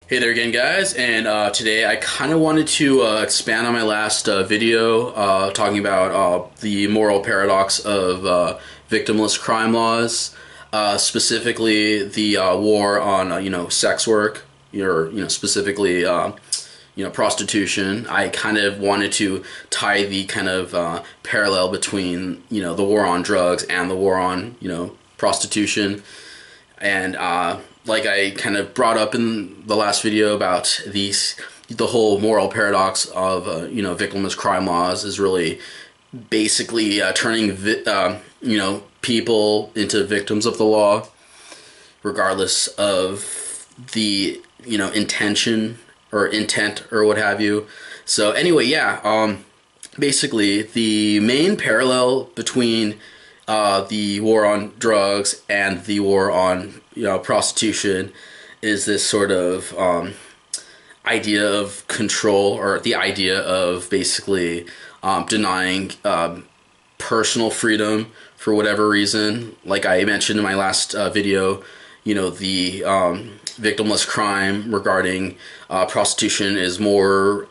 Hey there again, guys, and today I kind of wanted to expand on my last video talking about the moral paradox of victimless crime laws, specifically the war on sex work, or specifically prostitution. I kind of wanted to tie the kind of parallel between the war on drugs and the war on prostitution, and like I kind of brought up in the last video about the whole moral paradox of victimless crime laws is really basically turning people into victims of the law, regardless of the intention or intent or what have you. So anyway, yeah, basically the main parallel between the war on drugs and the war on prostitution is this sort of idea of control, or the idea of basically denying personal freedom for whatever reason. Like I mentioned in my last video, the victimless crime regarding prostitution is more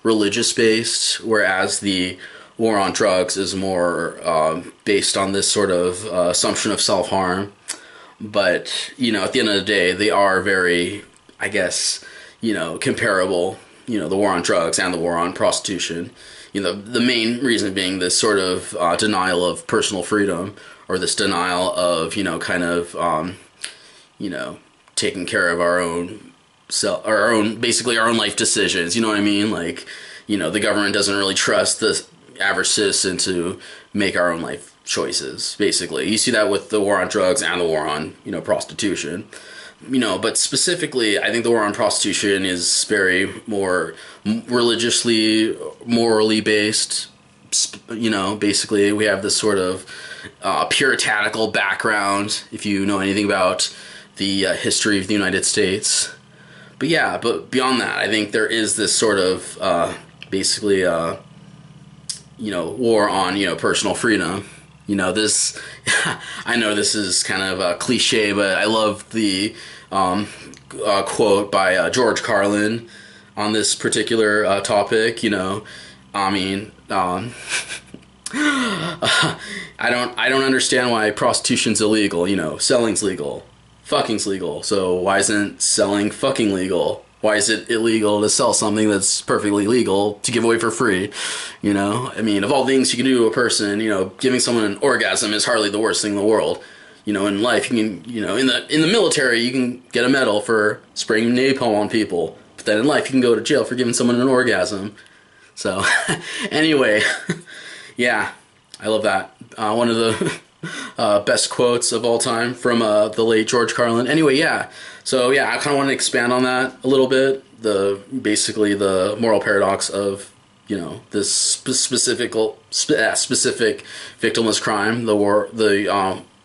religious based, whereas the war on drugs is more based on this sort of assumption of self-harm. But at the end of the day, they are very, I guess, comparable. The war on drugs and the war on prostitution. The main reason being this sort of denial of personal freedom, or this denial of taking care of our own self, or basically our own life decisions. You know what I mean? Like, the government doesn't really trust the average citizen to make our own life choices. Basically, you see that with the war on drugs and the war on prostitution. But specifically, I think the war on prostitution is very more religiously, morally based. Basically, we have this sort of puritanical background, if you know anything about the history of the United States. But yeah, but beyond that, I think there is this sort of basically war on personal freedom. This I know this is kind of a cliche, but I love the quote by George Carlin on this particular topic. I mean, I don't understand why prostitution's illegal. Selling's legal, fucking's legal. So why isn't selling fucking legal? Why is it illegal to sell something that's perfectly legal to give away for free? I mean, of all things you can do to a person, giving someone an orgasm is hardly the worst thing in the world. In life, you can, in the military, you can get a medal for spraying napalm on people. But then in life, you can go to jail for giving someone an orgasm. So, anyway, yeah, I love that. One of the best quotes of all time from the late George Carlin. Anyway, yeah. So yeah, I kind of want to expand on that a little bit. Basically the moral paradox of this specific victimless crime,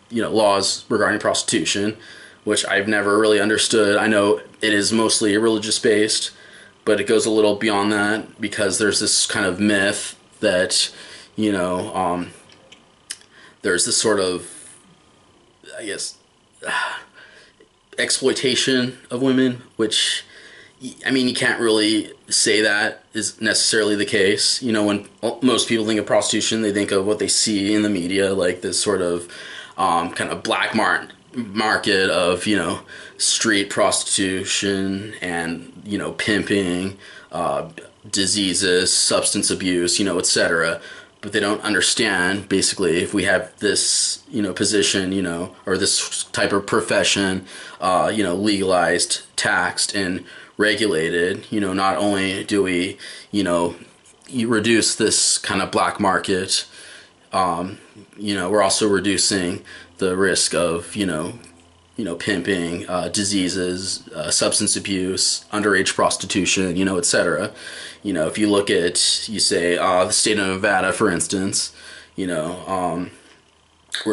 laws regarding prostitution, which I've never really understood. I know it is mostly religious based, but it goes a little beyond that, because there's this kind of myth that there's this sort of, I guess, exploitation of women, which, I mean, you can't really say that is necessarily the case. When most people think of prostitution, they think of what they see in the media, like this sort of kind of black market of, street prostitution and, pimping, diseases, substance abuse, etc. But they don't understand, basically, if we have this, position, or this type of profession, legalized, taxed, and regulated, not only do we, reduce this kind of black market, we're also reducing the risk of, pimping, diseases, substance abuse, underage prostitution, etc. If you look at, you say, the state of Nevada, for instance, where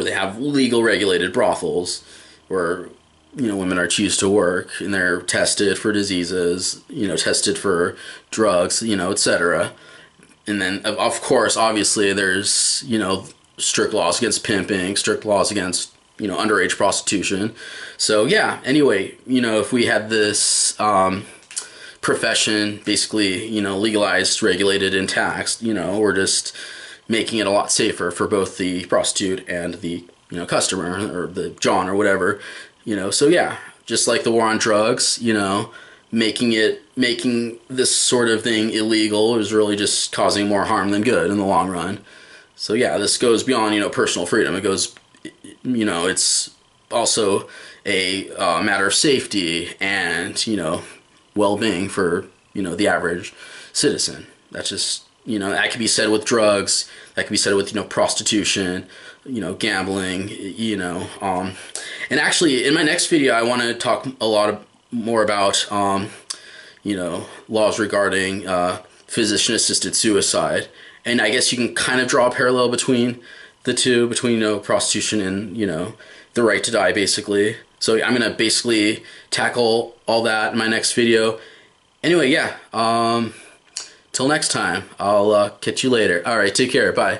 they have legal regulated brothels where, women are choose to work, and they're tested for diseases, tested for drugs, etc. And then, of course, obviously, there's, strict laws against pimping, strict laws against underage prostitution. So yeah, anyway, if we had this profession basically, legalized, regulated, and taxed, we're just making it a lot safer for both the prostitute and the, customer, or the John or whatever, so yeah, just like the war on drugs, making this sort of thing illegal is really just causing more harm than good in the long run. So yeah, this goes beyond, personal freedom. It goes, it's also a matter of safety and, well-being for, the average citizen. That's just, that could be said with drugs, that could be said with, prostitution, gambling, and actually in my next video, I want to talk a lot more about, laws regarding physician-assisted suicide. And I guess you can kind of draw a parallel between the two, between, prostitution and, the right to die, basically. So I'm going to basically tackle all that in my next video. Anyway, yeah, till next time, I'll catch you later. All right, take care. Bye.